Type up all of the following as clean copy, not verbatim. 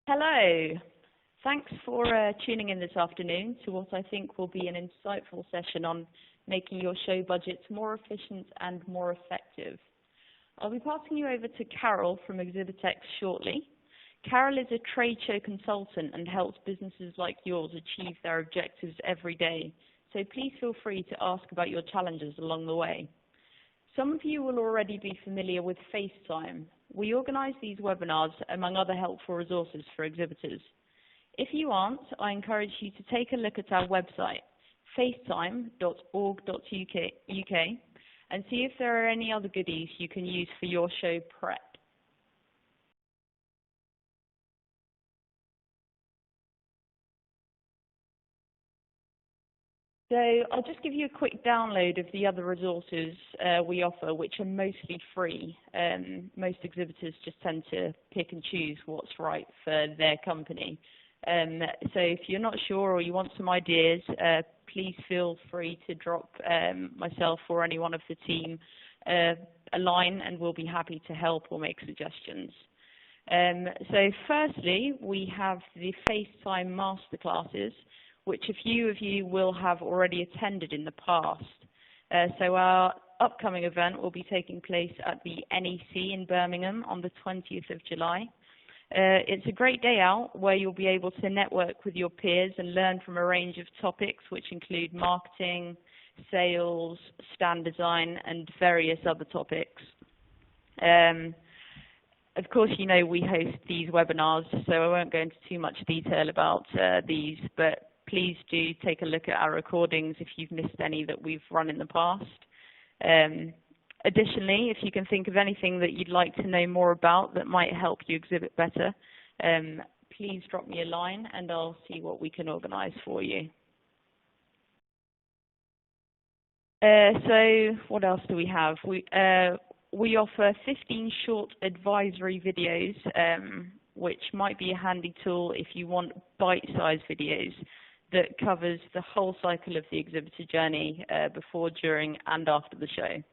Hello. Thanks for tuning in this afternoon to what I think will be an insightful session on making your show budgets more efficient and more effective. I'll be passing you over to Carole from Exhibitex shortly. Carole is a trade show consultant and helps businesses like yours achieve their objectives every day. So please feel free to ask about your challenges along the way. Some of you will already be familiar with FaceTime. We organize these webinars among other helpful resources for exhibitors. If you aren't, I encourage you to take a look at our website, facetime.org.uk, and see if there are any other goodies you can use for your show prep. So I'll just give you a quick download of the other resources we offer, which are mostly free. Most exhibitors just tend to pick and choose what's right for their company. So if you're not sure or you want some ideas, please feel free to drop myself or any one of the team a line, and we'll be happy to help or make suggestions. So firstly, we have the FaceTime masterclasses, which a few of you will have already attended in the past. So our upcoming event will be taking place at the NEC in Birmingham on the 20th of July. It's a great day out where you'll be able to network with your peers and learn from a range of topics which include marketing, sales, stand design, and various other topics. Of course, you know we host these webinars, so I won't go into too much detail about these, but please do take a look at our recordings if you've missed any that we've run in the past. Additionally, if you can think of anything that you'd like to know more about that might help you exhibit better, please drop me a line and I'll see what we can organize for you. So what else do we have? We offer 15 short advisory videos, which might be a handy tool if you want bite-sized videos that covers the whole cycle of the exhibitor journey before, during, and after the show.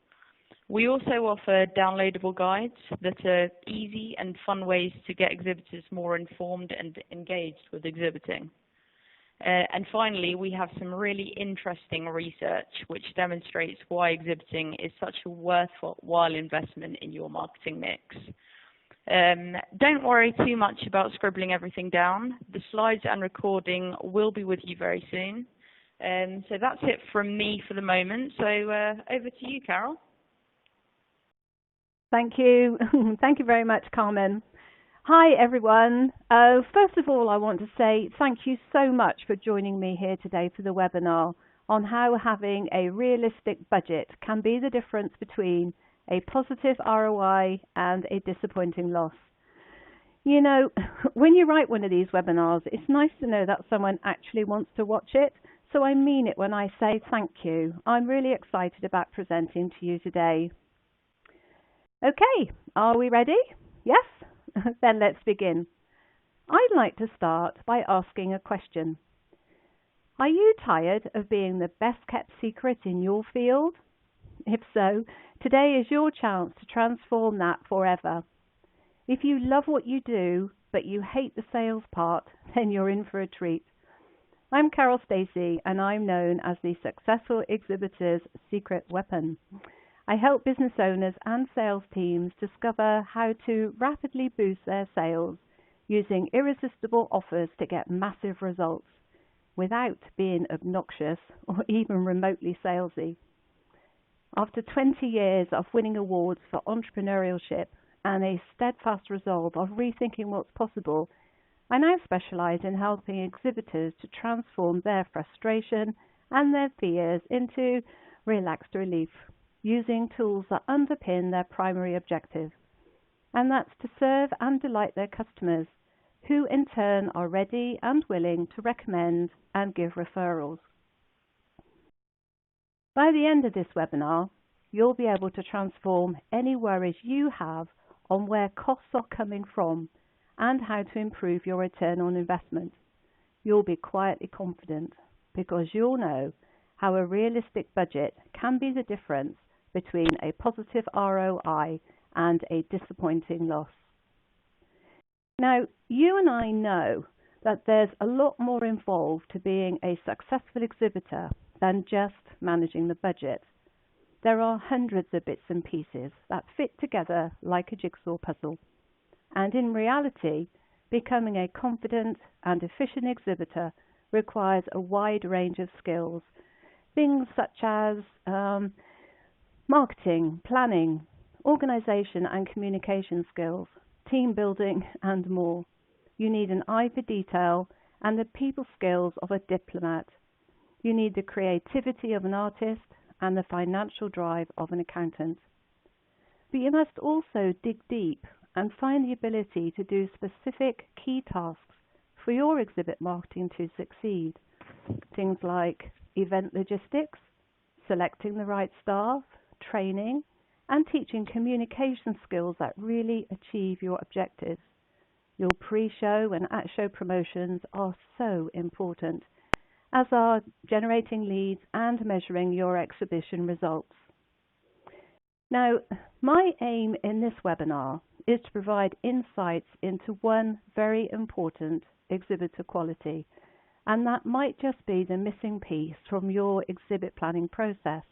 We also offer downloadable guides that are easy and fun ways to get exhibitors more informed and engaged with exhibiting. And finally, we have some really interesting research which demonstrates why exhibiting is such a worthwhile investment in your marketing mix. Don't worry too much about scribbling everything down. The slides and recording will be with you very soon. So that's it from me for the moment. So over to you, Carole. Thank you. Thank you very much, Carmen. Hi, everyone. First of all, I want to say thank you so much for joining me here today for the webinar on how having a realistic budget can be the difference between a positive ROI and a disappointing loss. You know, when you write one of these webinars, it's nice to know that someone actually wants to watch it. So I mean it when I say thank you. I'm really excited about presenting to you today. Okay, are we ready? Yes? Then let's begin. I'd like to start by asking a question. Are you tired of being the best kept secret in your field? If so, today is your chance to transform that forever. If you love what you do, but you hate the sales part, then you're in for a treat. I'm Carole Stacey, and I'm known as the Successful Exhibitor's Secret Weapon. I help business owners and sales teams discover how to rapidly boost their sales using irresistible offers to get massive results without being obnoxious or even remotely salesy. After 20 years of winning awards for entrepreneurship and a steadfast resolve of rethinking what's possible, I now specialize in helping exhibitors to transform their frustration and their fears into relaxed relief, using tools that underpin their primary objective, and that's to serve and delight their customers, who in turn are ready and willing to recommend and give referrals. By the end of this webinar, you'll be able to transform any worries you have on where costs are coming from and how to improve your return on investment. You'll be quietly confident because you'll know how a realistic budget can be the difference between a positive ROI and a disappointing loss. Now, you and I know that there's a lot more involved to being a successful exhibitor than just managing the budget. There are hundreds of bits and pieces that fit together like a jigsaw puzzle. And in reality, becoming a confident and efficient exhibitor requires a wide range of skills. Things such as marketing, planning, organisation and communication skills, team building and more. You need an eye for detail and the people skills of a diplomat. You need the creativity of an artist and the financial drive of an accountant. But you must also dig deep and find the ability to do specific key tasks for your exhibit marketing to succeed. Things like event logistics, selecting the right staff, training, and teaching communication skills that really achieve your objectives. Your pre-show and at-show promotions are so important, as are generating leads and measuring your exhibition results. Now, my aim in this webinar is to provide insights into one very important exhibitor quality, and that might just be the missing piece from your exhibit planning process.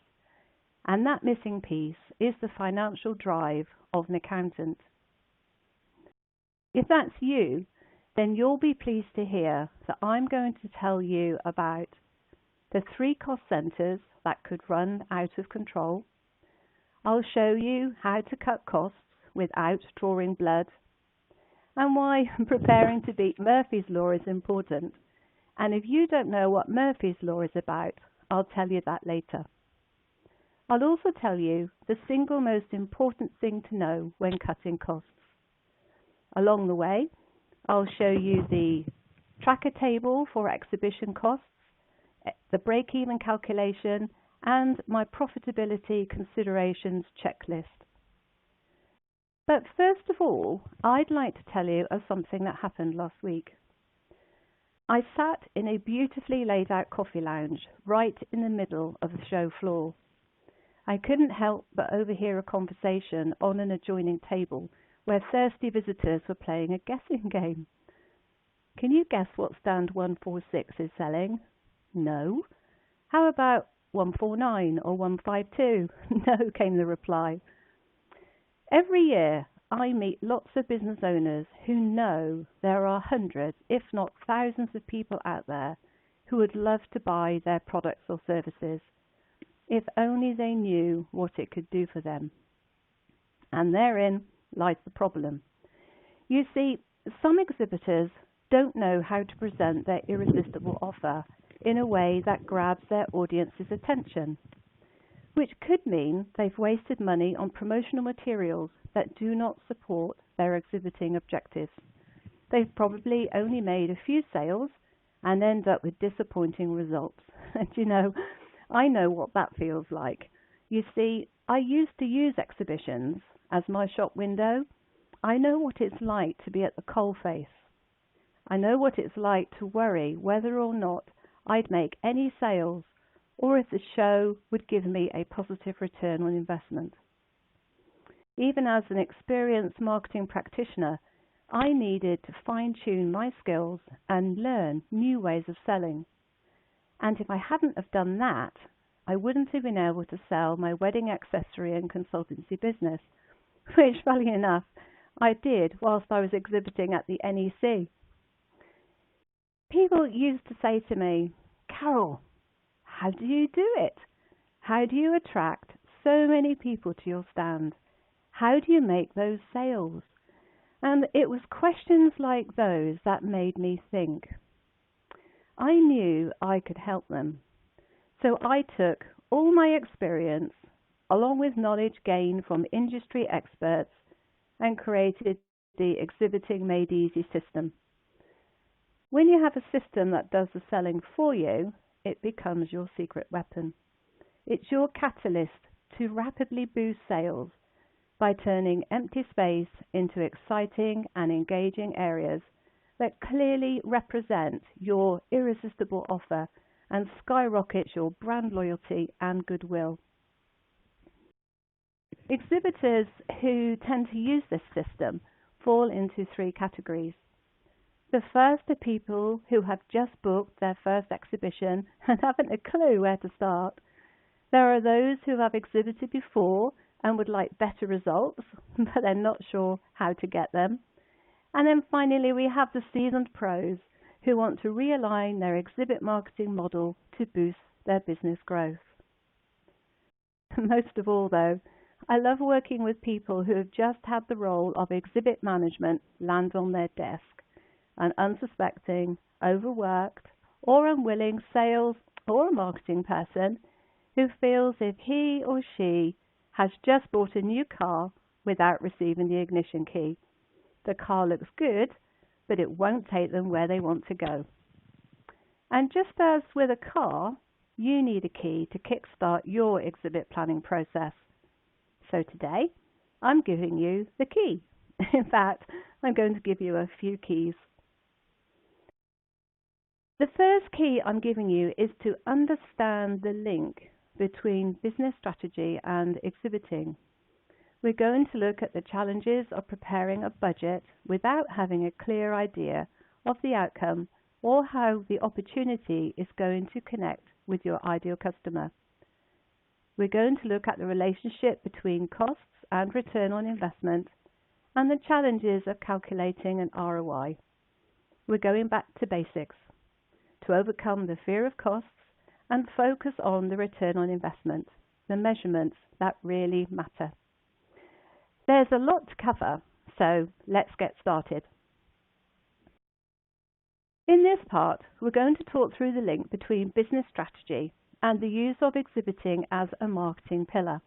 And that missing piece is the financial drive of an accountant. If that's you, then you'll be pleased to hear that I'm going to tell you about the 3 cost centers that could run out of control. I'll show you how to cut costs without drawing blood, and why preparing to beat Murphy's Law is important. And if you don't know what Murphy's Law is about, I'll tell you that later. I'll also tell you the single most important thing to know when cutting costs. Along the way, I'll show you the tracker table for exhibition costs, the break-even calculation, and my profitability considerations checklist. But first of all, I'd like to tell you of something that happened last week. I sat in a beautifully laid out coffee lounge right in the middle of the show floor. I couldn't help but overhear a conversation on an adjoining table where thirsty visitors were playing a guessing game. Can you guess what stand 146 is selling? No. How about 149 or 152? No, came the reply. Every year I meet lots of business owners who know there are hundreds, if not thousands of people out there who would love to buy their products or services, if only they knew what it could do for them. And therein lies the problem. You see, some exhibitors don't know how to present their irresistible offer in a way that grabs their audience's attention, which could mean they've wasted money on promotional materials that do not support their exhibiting objectives. They've probably only made a few sales and end up with disappointing results. And you know, I know what that feels like. You see, I used to use exhibitions as my shop window. I know what it's like to be at the coalface. I know what it's like to worry whether or not I'd make any sales, or if the show would give me a positive return on investment. Even as an experienced marketing practitioner, I needed to fine-tune my skills and learn new ways of selling. And if I hadn't have done that, I wouldn't have been able to sell my wedding accessory and consultancy business, which, funny enough, I did whilst I was exhibiting at the NEC. People used to say to me, "Carole, how do you do it? How do you attract so many people to your stand? How do you make those sales?" And it was questions like those that made me think. I knew I could help them. So I took all my experience, along with knowledge gained from industry experts, and created the Exhibiting Made Easy system. When you have a system that does the selling for you, it becomes your secret weapon. It's your catalyst to rapidly boost sales by turning empty space into exciting and engaging areas that clearly represent your irresistible offer and skyrockets your brand loyalty and goodwill. Exhibitors who tend to use this system fall into 3 categories. The first are people who have just booked their first exhibition and haven't a clue where to start. There are those who have exhibited before and would like better results, but they're not sure how to get them. And then finally, we have the seasoned pros who want to realign their exhibit marketing model to boost their business growth. Most of all, though, I love working with people who have just had the role of exhibit management land on their desk. An unsuspecting, overworked, or unwilling sales or marketing person who feels if he or she has just bought a new car without receiving the ignition key. The car looks good, but it won't take them where they want to go. And just as with a car, you need a key to kickstart your exhibit planning process. So today, I'm giving you the key. In fact, I'm going to give you a few keys. The first key I'm giving you is to understand the link between business strategy and exhibiting. We're going to look at the challenges of preparing a budget without having a clear idea of the outcome or how the opportunity is going to connect with your ideal customer. We're going to look at the relationship between costs and return on investment and the challenges of calculating an ROI. We're going back to basics to overcome the fear of costs and focus on the return on investment, the measurements that really matter. There's a lot to cover, so let's get started. In this part, we're going to talk through the link between business strategy and the use of exhibiting as a marketing pillar.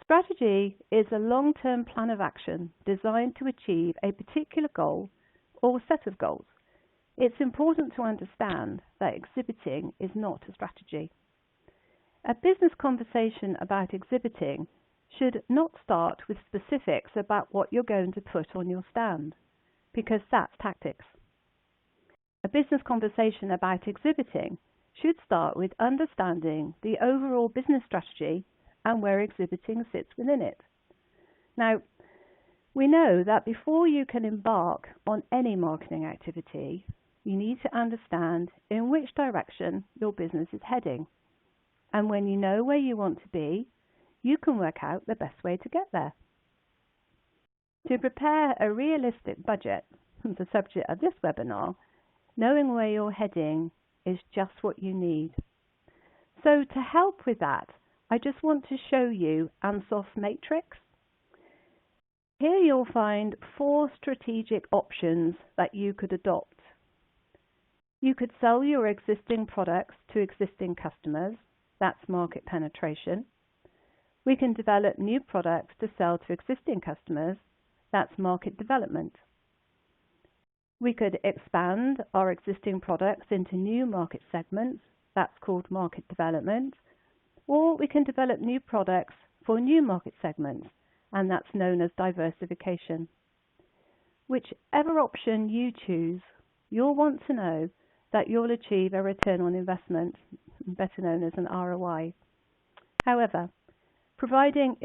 Strategy is a long-term plan of action designed to achieve a particular goal or set of goals. It's important to understand that exhibiting is not a strategy. A business conversation about exhibiting should not start with specifics about what you're going to put on your stand, because that's tactics. A business conversation about exhibiting should start with understanding the overall business strategy and where exhibiting sits within it. Now, we know that before you can embark on any marketing activity, you need to understand in which direction your business is heading. And when you know where you want to be, you can work out the best way to get there. To prepare a realistic budget, the subject of this webinar, knowing where you're heading is just what you need. So to help with that, I just want to show you Ansoff's matrix. Here you'll find 4 strategic options that you could adopt. You could sell your existing products to existing customers. That's market penetration. We can develop new products to sell to existing customers. That's market development. We could expand our existing products into new market segments. That's called market development. Or we can develop new products for new market segments, and that's known as diversification. Whichever option you choose, you'll want to know that you'll achieve a return on investment, better known as an ROI. However, providing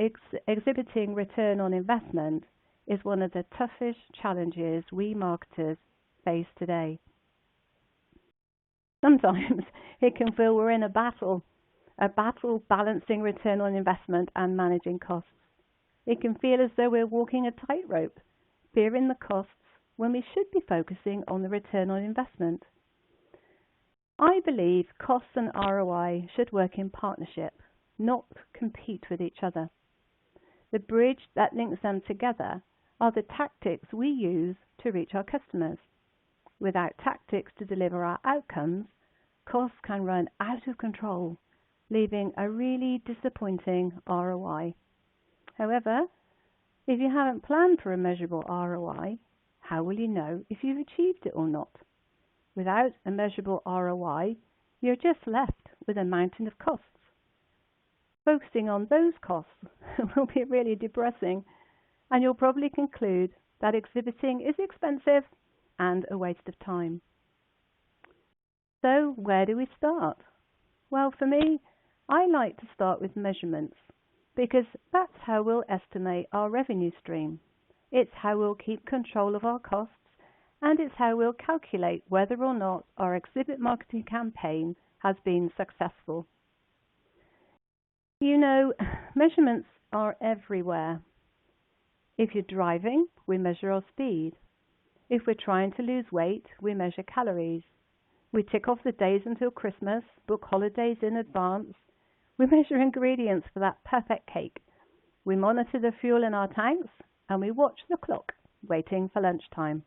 exhibiting return on investment is one of the toughest challenges we marketers face today. Sometimes it can feel we're in a battle balancing return on investment and managing costs. It can feel as though we're walking a tightrope, fearing the costs when we should be focusing on the return on investment. I believe costs and ROI should work in partnership, not compete with each other. The bridge that links them together are the tactics we use to reach our customers. Without tactics to deliver our outcomes, costs can run out of control, leaving a really disappointing ROI. However, if you haven't planned for a measurable ROI, how will you know if you've achieved it or not? Without a measurable ROI, you're just left with a mountain of costs. Focusing on those costs will be really depressing, and you'll probably conclude that exhibiting is expensive and a waste of time. So where do we start? Well, for me, I like to start with measurements, because that's how we'll estimate our revenue stream. It's how we'll keep control of our costs and it's how we'll calculate whether or not our exhibit marketing campaign has been successful. You know, measurements are everywhere. If you're driving, we measure our speed. If we're trying to lose weight, we measure calories. We tick off the days until Christmas, book holidays in advance. We measure ingredients for that perfect cake. We monitor the fuel in our tanks, and we watch the clock, waiting for lunchtime.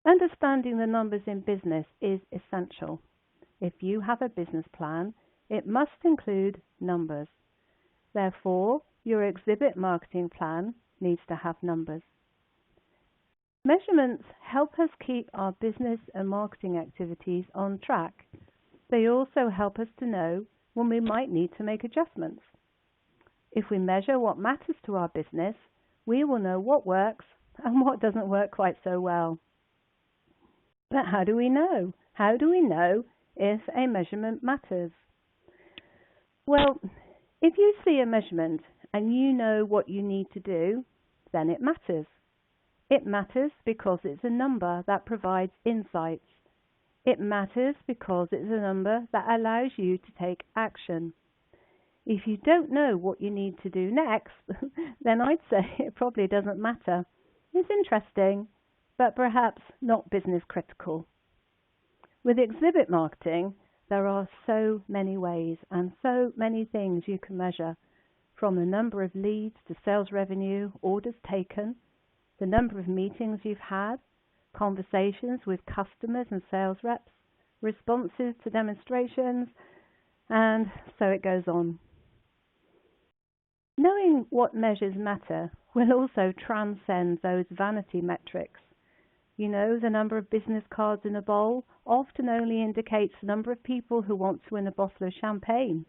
Understanding the numbers in business is essential. If you have a business plan, it must include numbers. Therefore, your exhibit marketing plan needs to have numbers. Measurements help us keep our business and marketing activities on track. They also help us to know when we might need to make adjustments. If we measure what matters to our business, we will know what works and what doesn't work quite so well. But how do we know? How do we know if a measurement matters? Well, if you see a measurement and you know what you need to do, then it matters. It matters because it's a number that provides insights. It matters because it's a number that allows you to take action. If you don't know what you need to do next, then I'd say it probably doesn't matter. It's interesting, but perhaps not business critical. With exhibit marketing, there are so many ways and so many things you can measure, from the number of leads to sales revenue, orders taken, the number of meetings you've had, conversations with customers and sales reps, responses to demonstrations, and so it goes on. Knowing what measures matter will also transcend those vanity metrics. You know, the number of business cards in a bowl often only indicates the number of people who want to win a bottle of champagne.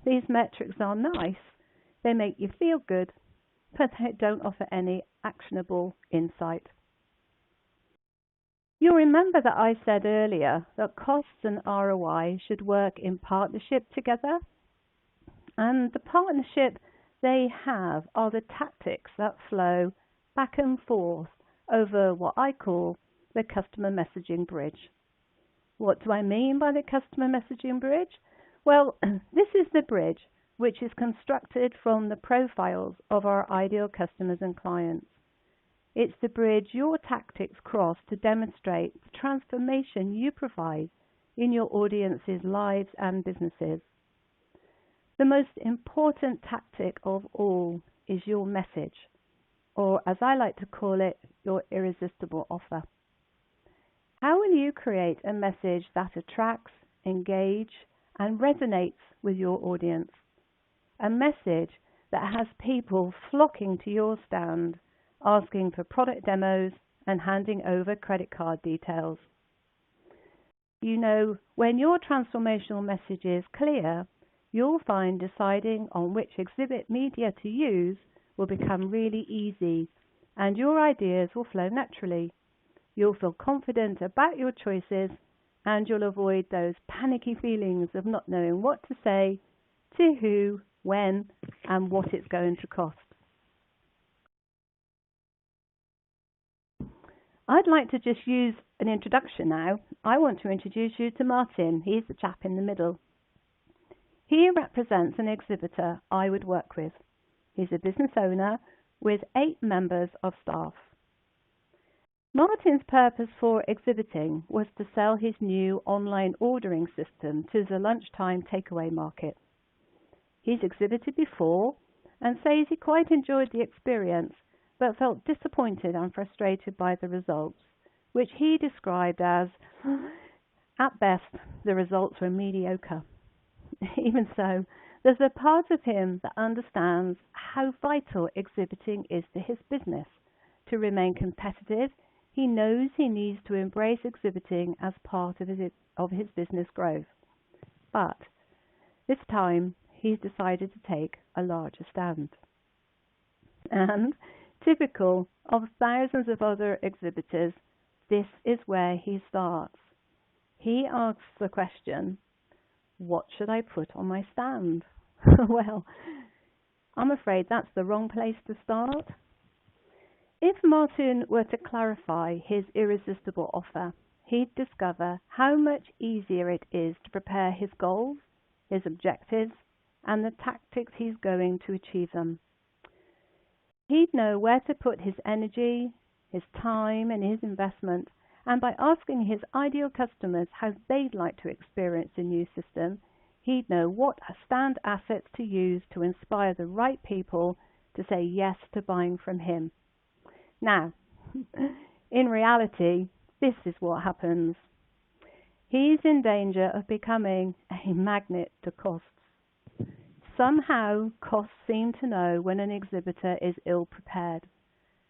These metrics are nice. They make you feel good, but they don't offer any actionable insight. You'll remember that I said earlier that costs and ROI should work in partnership together. And the partnership they have are the tactics that flow back and forth over what I call the customer messaging bridge. What do I mean by the customer messaging bridge? Well, this is the bridge which is constructed from the profiles of our ideal customers and clients. It's the bridge your tactics cross to demonstrate the transformation you provide in your audience's lives and businesses. The most important tactic of all is your message, or as I like to call it, your irresistible offer. How will you create a message that attracts, engages, and resonates with your audience? A message that has people flocking to your stand, asking for product demos and handing over credit card details. You know, when your transformational message is clear, you'll find deciding on which exhibit media to use will become really easy, and your ideas will flow naturally. You'll feel confident about your choices, and you'll avoid those panicky feelings of not knowing what to say, to who, when, and what it's going to cost. I'd like to just use an introduction now. I want to introduce you to Martin. He's the chap in the middle. He represents an exhibitor I would work with. He's a business owner with 8 members of staff. Martin's purpose for exhibiting was to sell his new online ordering system to the lunchtime takeaway market. He's exhibited before and says he quite enjoyed the experience, but felt disappointed and frustrated by the results, which he described as, at best, the results were mediocre. Even so, there's a part of him that understands how vital exhibiting is to his business. To remain competitive, he knows he needs to embrace exhibiting as part of his business growth. But this time, he's decided to take a larger stand. And typical of thousands of other exhibitors, this is where he starts. He asks the question, what should I put on my stand? Well, I'm afraid that's the wrong place to start. If Martin were to clarify his irresistible offer, he'd discover how much easier it is to prepare his goals, his objectives, and the tactics he's going to achieve them. He'd know where to put his energy, his time, and his investment, and by asking his ideal customers how they'd like to experience the new system, he'd know what stand assets to use to inspire the right people to say yes to buying from him. Now, in reality, this is what happens. He's in danger of becoming a magnet to costs. Somehow, costs seem to know when an exhibitor is ill prepared.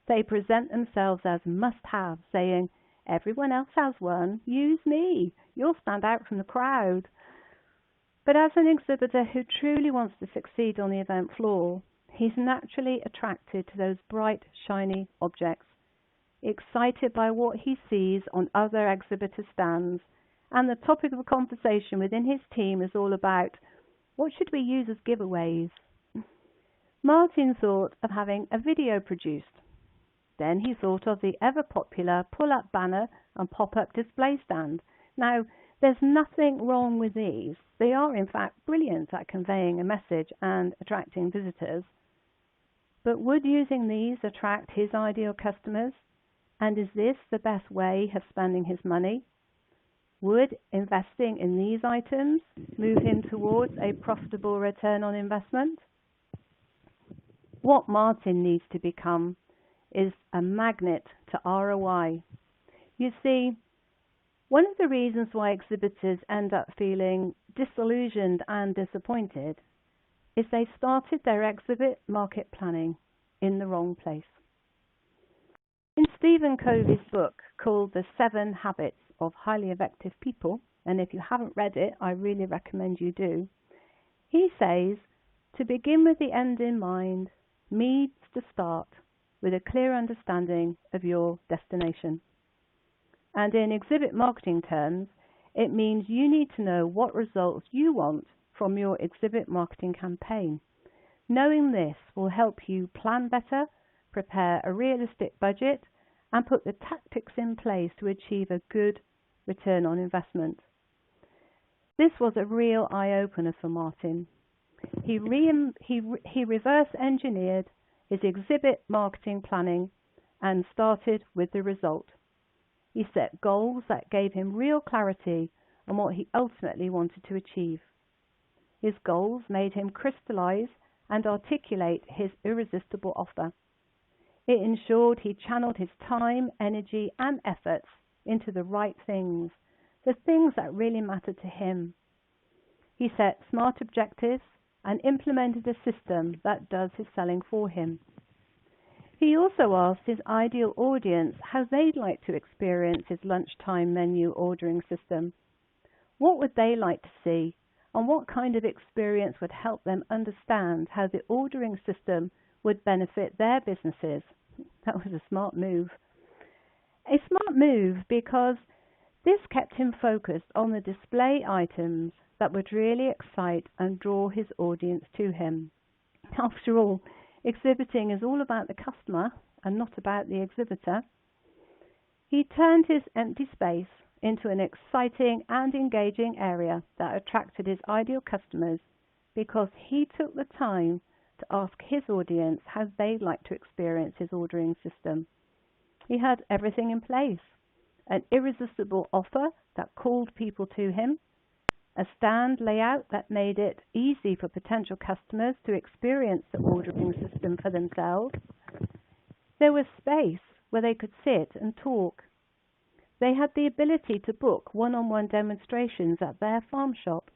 They present themselves as must-have, saying, "Everyone else has one, use me, you'll stand out from the crowd." But as an exhibitor who truly wants to succeed on the event floor, he's naturally attracted to those bright, shiny objects, excited by what he sees on other exhibitor stands, and the topic of conversation within his team is all about, what should we use as giveaways? Martin thought of having a video produced. Then he thought of the ever-popular pull-up banner and pop-up display stand. Now, there's nothing wrong with these. They are, in fact, brilliant at conveying a message and attracting visitors. But would using these attract his ideal customers? And is this the best way of spending his money? Would investing in these items move him towards a profitable return on investment? What Martin needs to become is a magnet to ROI. You see, one of the reasons why exhibitors end up feeling disillusioned and disappointed is they started their exhibit market planning in the wrong place. In Stephen Covey's book called The 7 Habits of Highly Effective People, and if you haven't read it, I really recommend you do, he says, to begin with the end in mind means to start with a clear understanding of your destination. And in exhibit marketing terms, it means you need to know what results you want from your exhibit marketing campaign. Knowing this will help you plan better, prepare a realistic budget, and put the tactics in place to achieve a good return on investment. This was a real eye-opener for Martin. He reverse engineered his exhibit marketing planning and started with the result. He set goals that gave him real clarity on what he ultimately wanted to achieve. His goals made him crystallize and articulate his irresistible offer. It ensured he channeled his time, energy, and efforts into the right things, the things that really mattered to him. He set smart objectives and implemented a system that does his selling for him. He also asked his ideal audience how they'd like to experience his lunchtime menu ordering system. What would they like to see, and what kind of experience would help them understand how the ordering system would benefit their businesses? That was a smart move. A smart move because this kept him focused on the display items that would really excite and draw his audience to him. After all, exhibiting is all about the customer and not about the exhibitor. He turned his empty space into an exciting and engaging area that attracted his ideal customers because he took the time to ask his audience how they'd like to experience his ordering system. He had everything in place: an irresistible offer that called people to him, a stand layout that made it easy for potential customers to experience the ordering system for themselves. There was space where they could sit and talk. They had the ability to book one-on-one demonstrations at their farm shop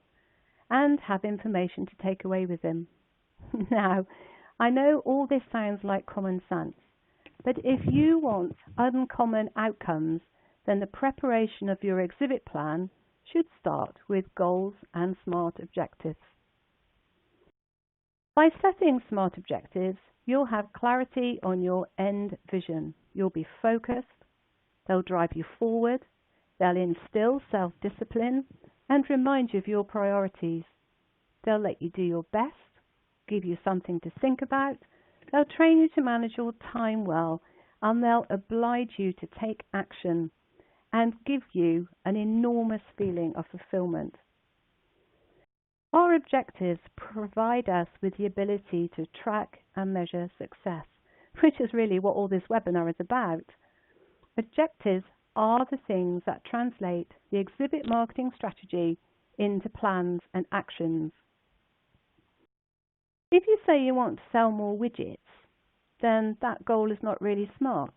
and have information to take away with them. Now, I know all this sounds like common sense, but if you want uncommon outcomes, then the preparation of your exhibit plan should start with goals and smart objectives. By setting smart objectives, you'll have clarity on your end vision. You'll be focused. They'll drive you forward. They'll instill self-discipline and remind you of your priorities. They'll let you do your best, give you something to think about. They'll train you to manage your time well and they'll oblige you to take action and give you an enormous feeling of fulfillment. Our objectives provide us with the ability to track and measure success, which is really what all this webinar is about. Objectives are the things that translate the exhibit marketing strategy into plans and actions. If you say you want to sell more widgets, then that goal is not really smart.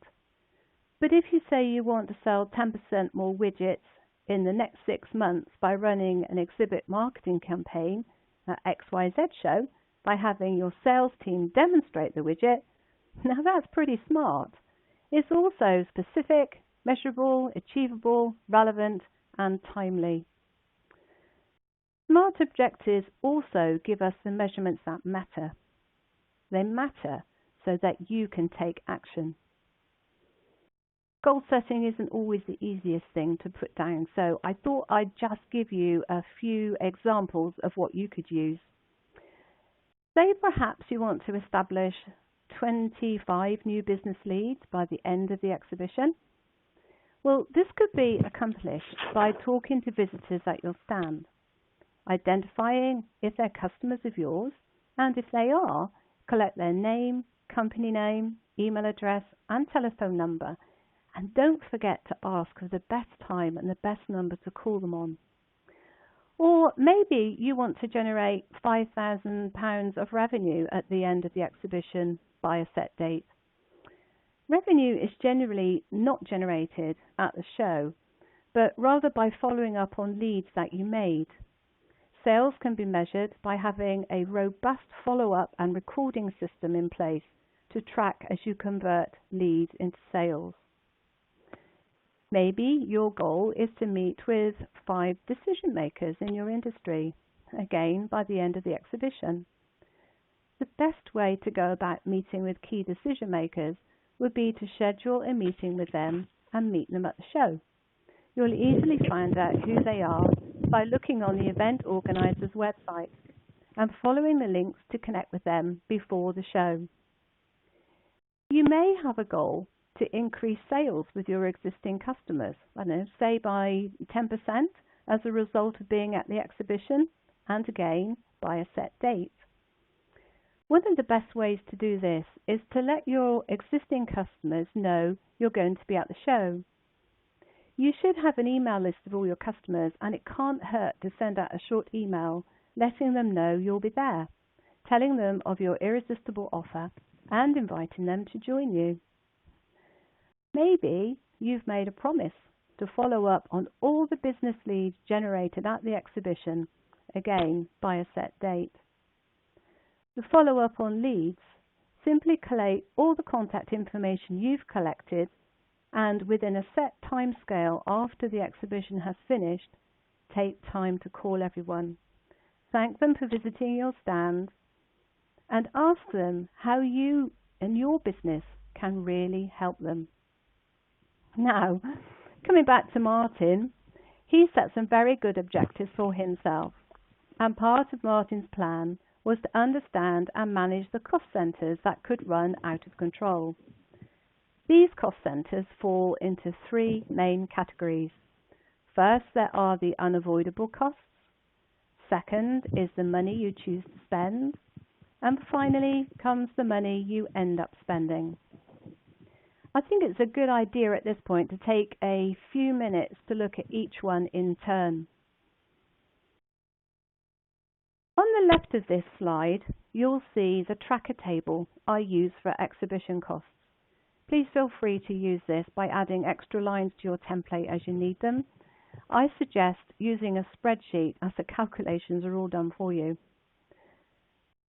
But if you say you want to sell 10% more widgets in the next 6 months by running an exhibit marketing campaign at XYZ show, by having your sales team demonstrate the widget, now that's pretty smart. It's also specific, measurable, achievable, relevant, and timely. Smart objectives also give us the measurements that matter. They matter so that you can take action. Goal setting isn't always the easiest thing to put down, so I thought I'd just give you a few examples of what you could use. Say perhaps you want to establish 25 new business leads by the end of the exhibition. Well, this could be accomplished by talking to visitors at your stand, identifying if they're customers of yours, and if they are, collect their name, company name, email address, and telephone number. And don't forget to ask for the best time and the best number to call them on. Or maybe you want to generate £5,000 of revenue at the end of the exhibition by a set date. Revenue is generally not generated at the show, but rather by following up on leads that you made. Sales can be measured by having a robust follow-up and recording system in place to track as you convert leads into sales. Maybe your goal is to meet with 5 decision makers in your industry, again by the end of the exhibition. The best way to go about meeting with key decision makers would be to schedule a meeting with them and meet them at the show. You'll easily find out who they are by looking on the event organizer's website and following the links to connect with them before the show. You may have a goal to increase sales with your existing customers, say by 10% as a result of being at the exhibition, and again by a set date. One of the best ways to do this is to let your existing customers know you're going to be at the show. You should have an email list of all your customers, and it can't hurt to send out a short email letting them know you'll be there, telling them of your irresistible offer and inviting them to join you. Maybe you've made a promise to follow up on all the business leads generated at the exhibition, again by a set date. To follow up on leads, simply collate all the contact information you've collected and within a set time scale after the exhibition has finished, take time to call everyone. Thank them for visiting your stand and ask them how you and your business can really help them. Now, coming back to Martin, he set some very good objectives for himself, and part of Martin's plan was to understand and manage the cost centres that could run out of control. These cost centres fall into 3 main categories. First, there are the unavoidable costs. Second is the money you choose to spend. And finally comes the money you end up spending. I think it's a good idea at this point to take a few minutes to look at each one in turn. On the left of this slide, you'll see the tracker table I use for exhibition costs. Please feel free to use this by adding extra lines to your template as you need them. I suggest using a spreadsheet as the calculations are all done for you.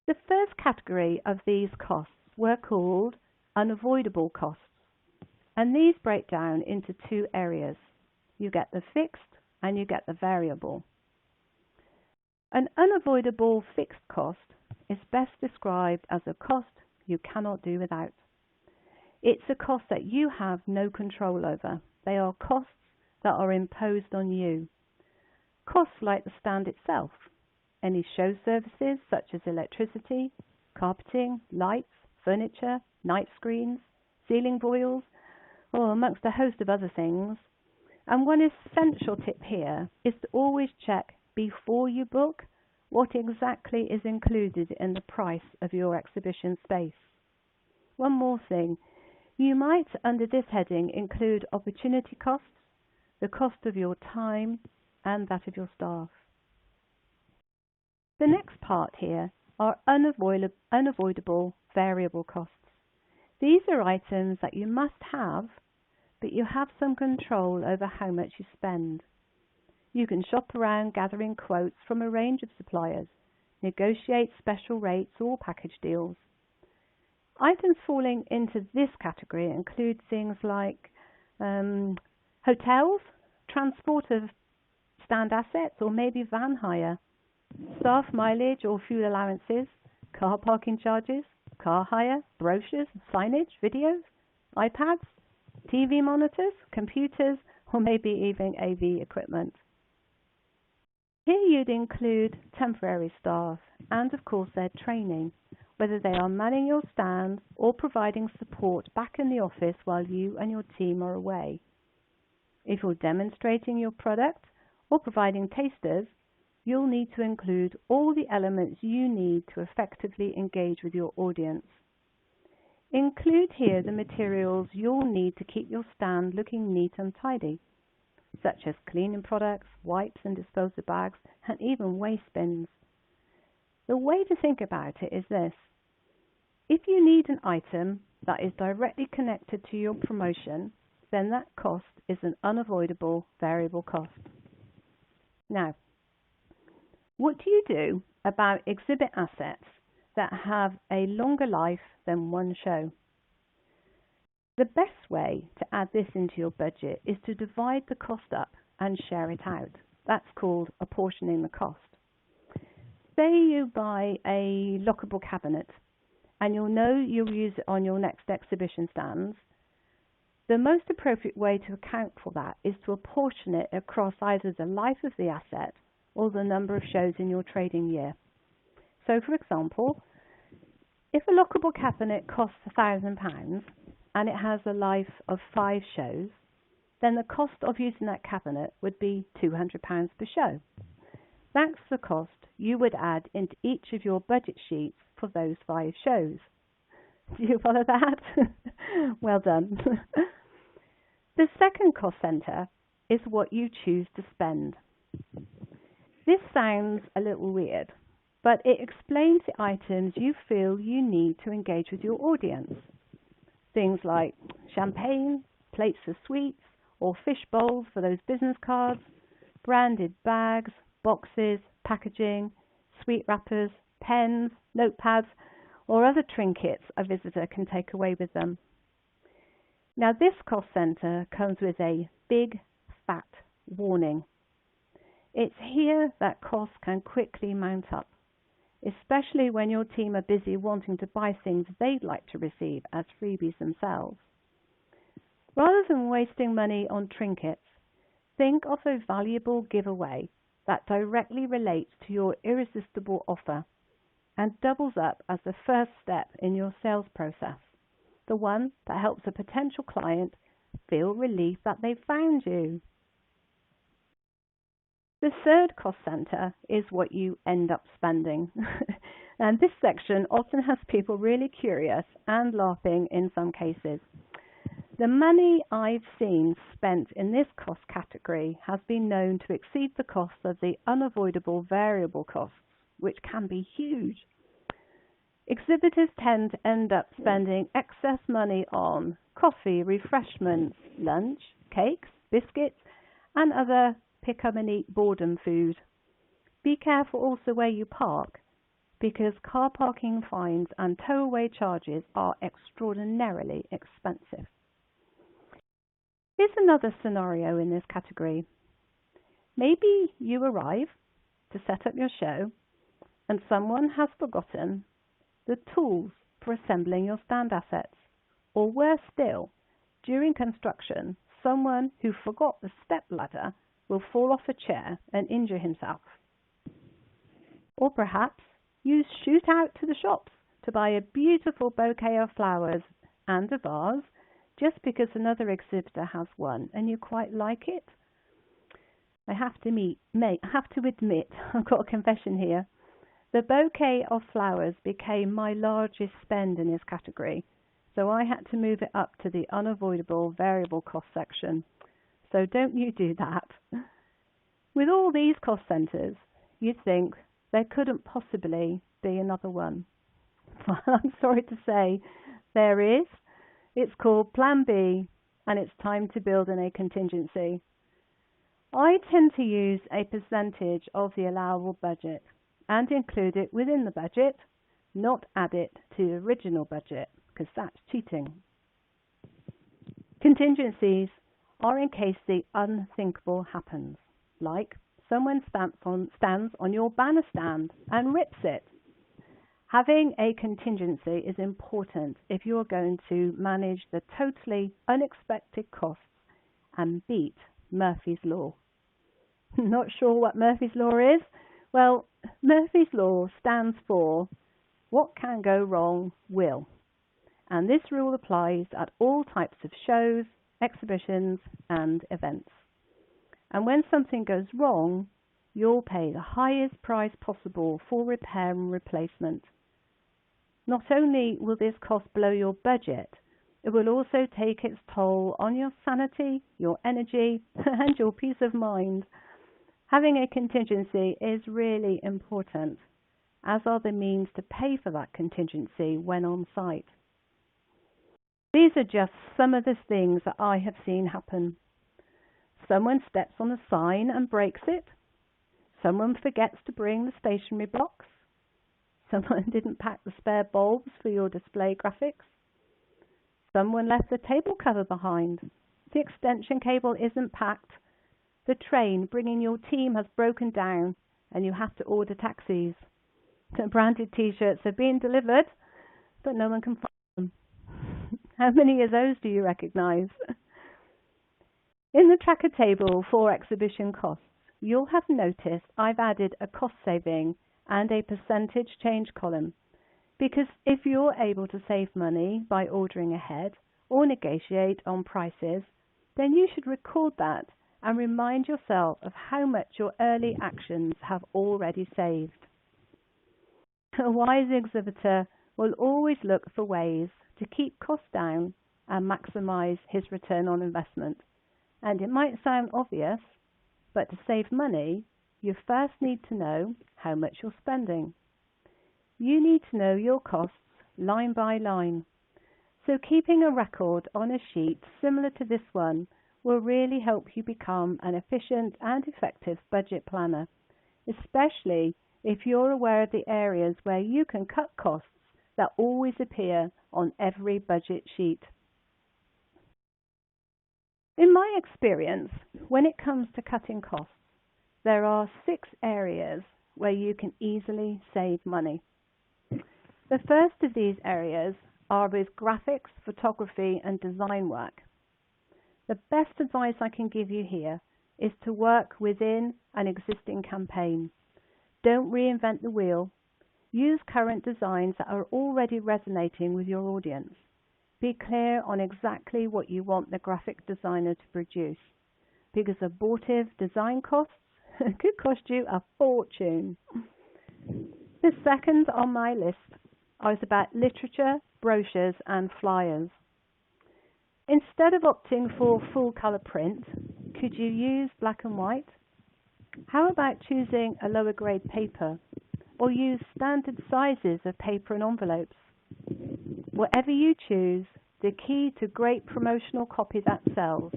The first category of these costs were called unavoidable costs, and these break down into 2 areas. You get the fixed and you get the variable. An unavoidable fixed cost is best described as a cost you cannot do without. It's a cost that you have no control over. They are costs that are imposed on you. Costs like the stand itself, any show services such as electricity, carpeting, lights, furniture, night screens, ceiling foils, or amongst a host of other things. And one essential tip here is to always check before you book what exactly is included in the price of your exhibition space. One more thing, you might under this heading include opportunity costs, the cost of your time and that of your staff. The next part here are unavoidable variable costs. These are items that you must have, but you have some control over how much you spend. You can shop around gathering quotes from a range of suppliers, negotiate special rates or package deals. Items falling into this category include things like hotels, transport of stand assets or maybe van hire, staff mileage or fuel allowances, car parking charges, car hire, brochures, signage, videos, iPads, TV monitors, computers, or maybe even AV equipment. Here you'd include temporary staff and of course their training, whether they are manning your stand or providing support back in the office while you and your team are away. If you're demonstrating your product or providing tasters, you'll need to include all the elements you need to effectively engage with your audience. Include here the materials you'll need to keep your stand looking neat and tidy, such as cleaning products, wipes and disposal bags, and even waste bins. The way to think about it is this. If you need an item that is directly connected to your promotion, then that cost is an unavoidable variable cost. Now, what do you do about exhibit assets that have a longer life than one show? The best way to add this into your budget is to divide the cost up and share it out. That's called apportioning the cost. Say you buy a lockable cabinet and you'll know you'll use it on your next exhibition stands. The most appropriate way to account for that is to apportion it across either the life of the asset or the number of shows in your trading year. So for example, if a lockable cabinet costs £1,000 and it has a life of 5 shows, then the cost of using that cabinet would be £200 per show. That's the cost you would add into each of your budget sheets for those 5 shows. Do you follow that? Well done. The second cost centre is what you choose to spend. This sounds a little weird, but it explains the items you feel you need to engage with your audience. Things like champagne, plates of sweets, or fish bowls for those business cards, branded bags, boxes, packaging, sweet wrappers, pens, notepads, or other trinkets a visitor can take away with them. Now this cost centre comes with a big, fat warning. It's here that costs can quickly mount up, especially when your team are busy wanting to buy things they'd like to receive as freebies themselves. Rather than wasting money on trinkets, think of a valuable giveaway that directly relates to your irresistible offer and doubles up as the first step in your sales process, the one that helps a potential client feel relief that they've found you. The third cost centre is what you end up spending. And this section often has people really curious and laughing in some cases. The money I've seen spent in this cost category has been known to exceed the cost of the unavoidable variable costs, which can be huge. Exhibitors tend to end up spending excess money on coffee, refreshments, lunch, cakes, biscuits, and other pick-up-and-eat boredom food. Be careful also where you park, because car parking fines and tow-away charges are extraordinarily expensive. Here's another scenario in this category. Maybe you arrive to set up your show and someone has forgotten the tools for assembling your stand assets, or worse still, during construction, someone who forgot the step ladder will fall off a chair and injure himself. Or perhaps you shoot out to the shops to buy a beautiful bouquet of flowers and a vase just because another exhibitor has one and you quite like it? I have to admit, I've got a confession here. The bouquet of flowers became my largest spend in this category, so I had to move it up to the unavoidable variable cost section. So don't you do that. With all these cost centres, you'd think there couldn't possibly be another one. Well, I'm sorry to say, there is. It's called Plan B, and it's time to build in a contingency. I tend to use a percentage of the allowable budget and include it within the budget, not add it to the original budget, because that's cheating. Contingencies are in case the unthinkable happens, like someone stands on your banner stand and rips it. Having a contingency is important if you're going to manage the totally unexpected costs and beat Murphy's Law. Not sure what Murphy's Law is? Well, Murphy's Law stands for what can go wrong will. And this rule applies at all types of shows, exhibitions and events. And when something goes wrong, you'll pay the highest price possible for repair and replacement. Not only will this cost blow your budget, it will also take its toll on your sanity, your energy and your peace of mind. Having a contingency is really important, as are the means to pay for that contingency when on site. These are just some of the things that I have seen happen. Someone steps on a sign and breaks it. Someone forgets to bring the stationery blocks. Someone didn't pack the spare bulbs for your display graphics. Someone left the table cover behind. The extension cable isn't packed. The train bringing your team has broken down and you have to order taxis. The branded t-shirts are being delivered, but no one can find them. How many of those do you recognise? In the tracker table for exhibition costs, you'll have noticed I've added a cost saving and a percentage change column, because if you're able to save money by ordering ahead or negotiate on prices, then you should record that and remind yourself of how much your early actions have already saved. A wise exhibitor will always look for ways to keep costs down and maximise his return on investment. And it might sound obvious, but to save money, you first need to know how much you're spending. You need to know your costs line by line. So keeping a record on a sheet similar to this one will really help you become an efficient and effective budget planner, especially if you're aware of the areas where you can cut costs that always appear on every budget sheet. In my experience, when it comes to cutting costs, there are 6 areas where you can easily save money. The first of these areas are with graphics, photography and design work. The best advice I can give you here is to work within an existing campaign. Don't reinvent the wheel. Use current designs that are already resonating with your audience. Be clear on exactly what you want the graphic designer to produce, because abortive design costs could cost you a fortune. The second on my list is about literature, brochures and flyers. Instead of opting for full colour print, could you use black and white? How about choosing a lower grade paper, or use standard sizes of paper and envelopes? Whatever you choose, the key to great promotional copy that sells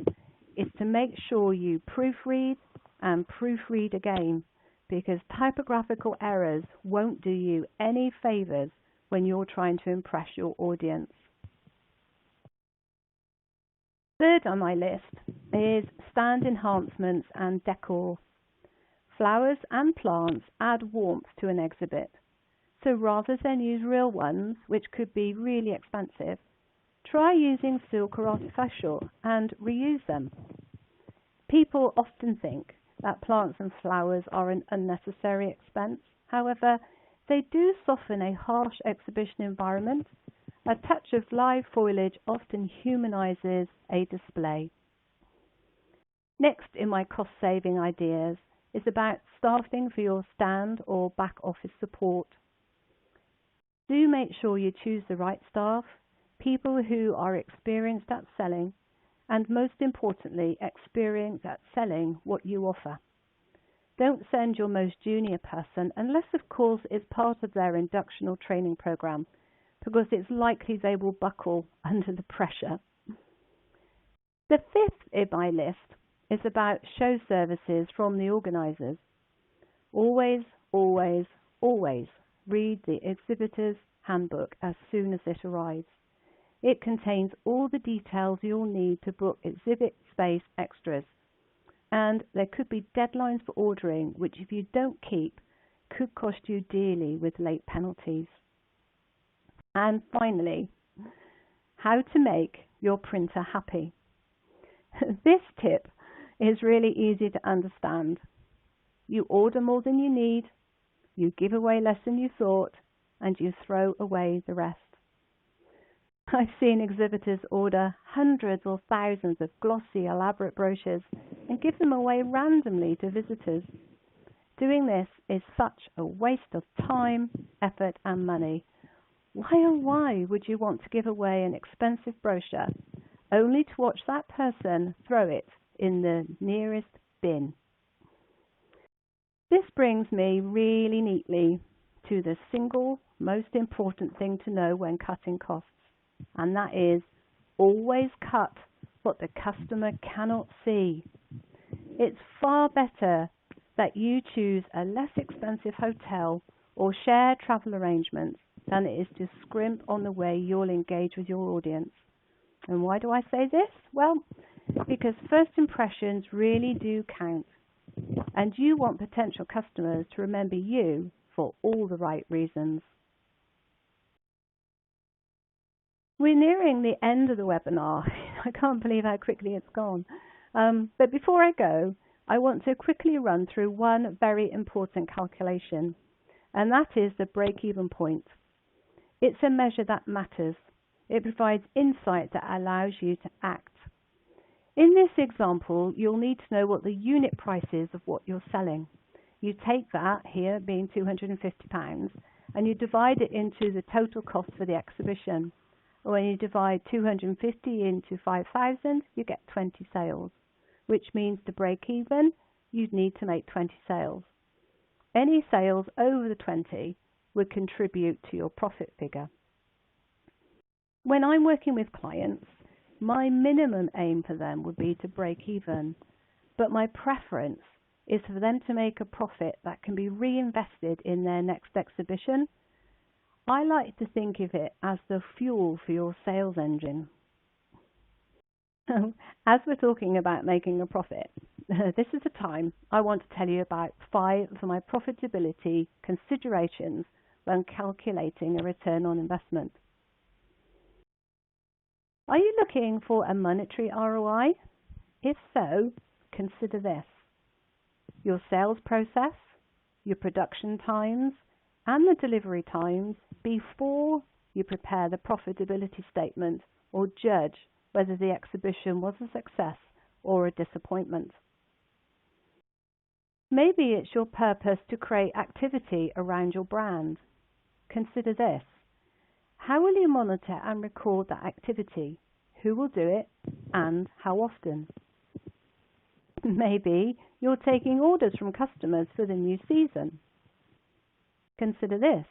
is to make sure you proofread and proofread again, because typographical errors won't do you any favours when you're trying to impress your audience. Third on my list is stand enhancements and decor. Flowers and plants add warmth to an exhibit, so rather than use real ones, which could be really expensive, try using silk or artificial and reuse them. People often think that plants and flowers are an unnecessary expense. However, they do soften a harsh exhibition environment, A touch of live foliage often humanizes a display. Next in my cost-saving ideas is about staffing for your stand or back office support. Do make sure you choose the right staff, people who are experienced at selling, and most importantly, experienced at selling what you offer. Don't send your most junior person unless, of course, it's part of their induction or training program, because it's likely they will buckle under the pressure. The fifth in my list is about show services from the organisers. Always, always, always read the Exhibitors Handbook as soon as it arrives. It contains all the details you'll need to book exhibit space extras, and there could be deadlines for ordering which, if you don't keep, could cost you dearly with late penalties. And finally, how to make your printer happy. This tip is really easy to understand. You order more than you need, you give away less than you thought, and you throw away the rest. I've seen exhibitors order hundreds or thousands of glossy, elaborate brochures and give them away randomly to visitors. Doing this is such a waste of time, effort, and money. Why oh why would you want to give away an expensive brochure only to watch that person throw it in the nearest bin? This brings me really neatly to the single most important thing to know when cutting costs, and that is always cut what the customer cannot see. It's far better that you choose a less expensive hotel or share travel arrangements than it is to scrimp on the way you'll engage with your audience. And why do I say this? Well, because first impressions really do count, and you want potential customers to remember you for all the right reasons. We're nearing the end of the webinar. I can't believe how quickly it's gone. But before I go, I want to quickly run through one very important calculation, and that is the break-even point. It's a measure that matters. It provides insight that allows you to act. In this example, you'll need to know what the unit price is of what you're selling. You take that, here being £250, and you divide it into the total cost for the exhibition. When you divide 250 into 5,000, you get 20 sales, which means to break even, you'd need to make 20 sales. Any sales over the 20 would contribute to your profit figure. When I'm working with clients, my minimum aim for them would be to break even, but my preference is for them to make a profit that can be reinvested in their next exhibition. I like to think of it as the fuel for your sales engine. As we're talking about making a profit, this is the time I want to tell you about 5 of my profitability considerations when calculating a return on investment. Are you looking for a monetary ROI? If so, consider this: your sales process, your production times, and the delivery times before you prepare the profitability statement or judge whether the exhibition was a success or a disappointment. Maybe it's your purpose to create activity around your brand. Consider this: how will you monitor and record that activity? Who will do it and how often? Maybe you're taking orders from customers for the new season. Consider this: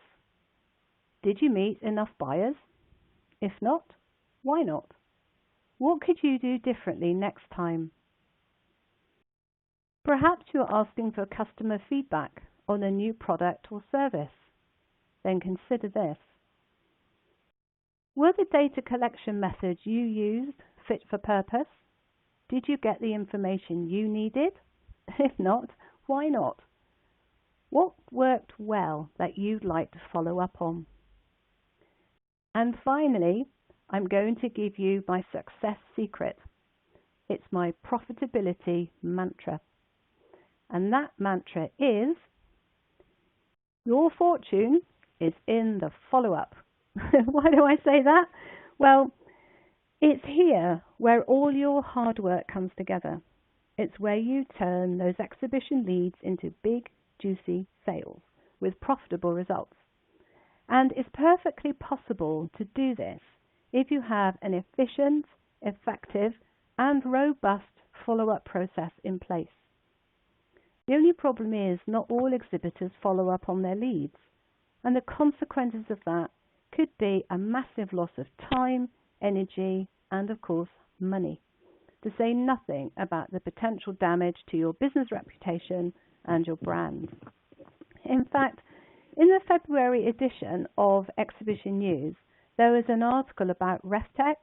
did you meet enough buyers? If not, why not? What could you do differently next time? Perhaps you're asking for customer feedback on a new product or service. Then consider this: were the data collection methods you used fit for purpose? Did you get the information you needed? If not, why not? What worked well that you'd like to follow up on? And finally, I'm going to give you my success secret. It's my profitability mantra. And that mantra is: your fortune is in the follow-up. Why do I say that? Well, it's here where all your hard work comes together. It's where you turn those exhibition leads into big, juicy sales with profitable results. And it's perfectly possible to do this if you have an efficient, effective, and robust follow-up process in place. The only problem is not all exhibitors follow up on their leads, and the consequences of that could be a massive loss of time, energy, and of course, money, to say nothing about the potential damage to your business reputation and your brand. In fact, in the February edition of Exhibition News, there was an article about RefTech.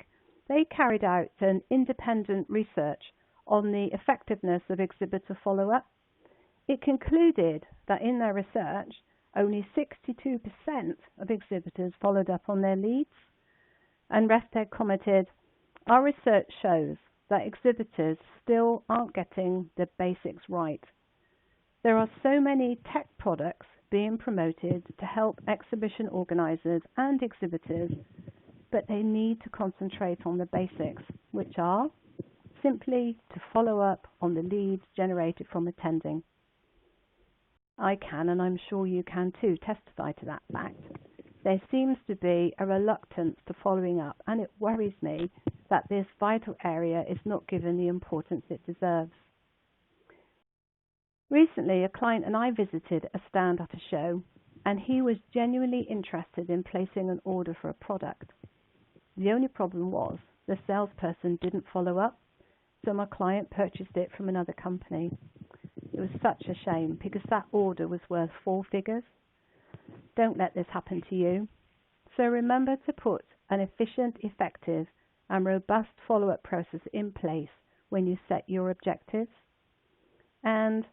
They carried out an independent research on the effectiveness of exhibitor follow-up. It concluded that in their research, only 62% of exhibitors followed up on their leads. And RefTech commented, "Our research shows that exhibitors still aren't getting the basics right. There are so many tech products being promoted to help exhibition organizers and exhibitors, but they need to concentrate on the basics, which are simply to follow up on the leads generated from attending." I can, and I'm sure you can too, testify to that fact. There seems to be a reluctance to following up, and it worries me that this vital area is not given the importance it deserves. Recently, a client and I visited a stand at a show, and he was genuinely interested in placing an order for a product. The only problem was the salesperson didn't follow up, so my client purchased it from another company. It was such a shame because that order was worth 4 figures. Don't let this happen to you. So remember to put an efficient, effective, and robust follow-up process in place when you set your objectives. And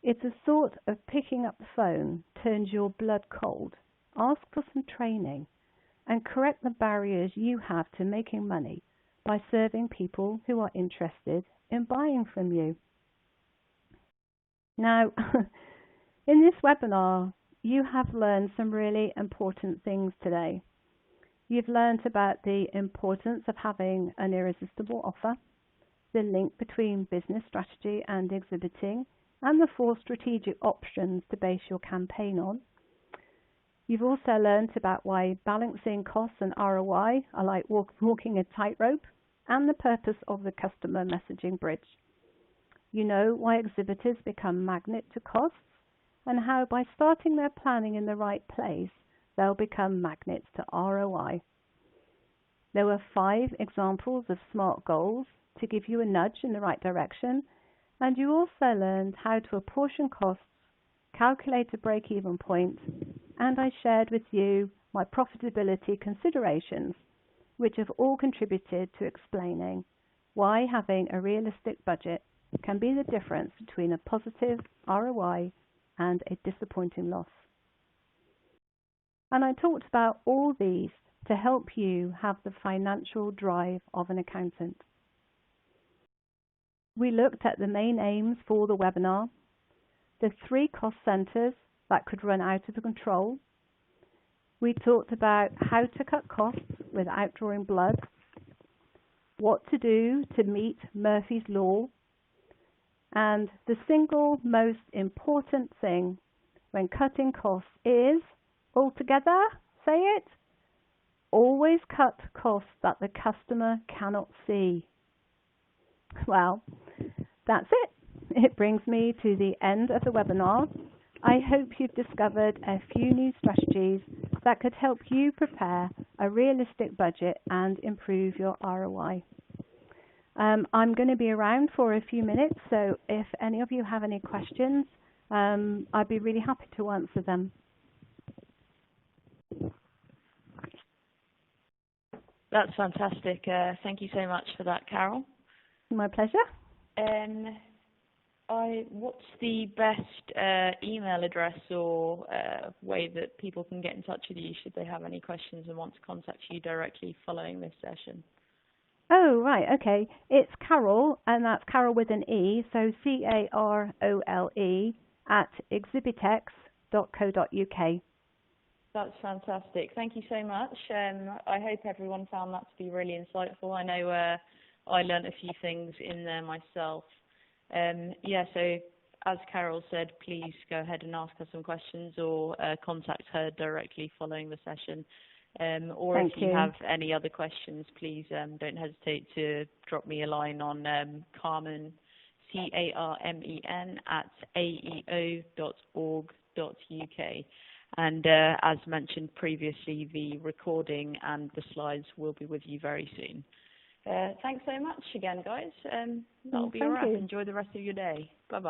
if the thought of picking up the phone turns your blood cold, ask for some training and correct the barriers you have to making money by serving people who are interested in buying from you. Now, in this webinar, you have learned some really important things today. You've learned about the importance of having an irresistible offer, the link between business strategy and exhibiting, and the 4 strategic options to base your campaign on. You've also learned about why balancing costs and ROI are like walking a tightrope, and the purpose of the customer messaging bridge. You know why exhibitors become magnet to costs, and how by starting their planning in the right place, they'll become magnets to ROI. There were 5 examples of SMART goals to give you a nudge in the right direction, and you also learned how to apportion costs, calculate a break-even point, and I shared with you my profitability considerations, which have all contributed to explaining why having a realistic budget can be the difference between a positive ROI and a disappointing loss. And I talked about all these to help you have the financial drive of an accountant. We looked at the main aims for the webinar, the 3 cost centers that could run out of control. We talked about how to cut costs without drawing blood, what to do to meet Murphy's Law, and the single most important thing when cutting costs is, altogether, say it, always cut costs that the customer cannot see. Well, that's it. It brings me to the end of the webinar. I hope you've discovered a few new strategies that could help you prepare a realistic budget and improve your ROI. I'm going to be around for a few minutes, so if any of you have any questions, I'd be really happy to answer them. That's fantastic. Thank you so much for that, Carole. My pleasure. What's the best email address or way that people can get in touch with you should they have any questions and want to contact you directly following this session? Oh, right, okay. It's Carole, and that's Carole with an E, so Carole @ exhibitex.co.uk. That's fantastic. Thank you so much. I hope everyone found that to be really insightful. I know I learned a few things in there myself. Yeah, so as Carole said, please go ahead and ask her some questions or contact her directly following the session. Or if you have any other questions, please don't hesitate to drop me a line on Carmen, CARMEN, @aeo.org.uk. And as mentioned previously, the recording and the slides will be with you very soon. Thanks so much again, guys. That'll be all right. Enjoy the rest of your day. Bye-bye.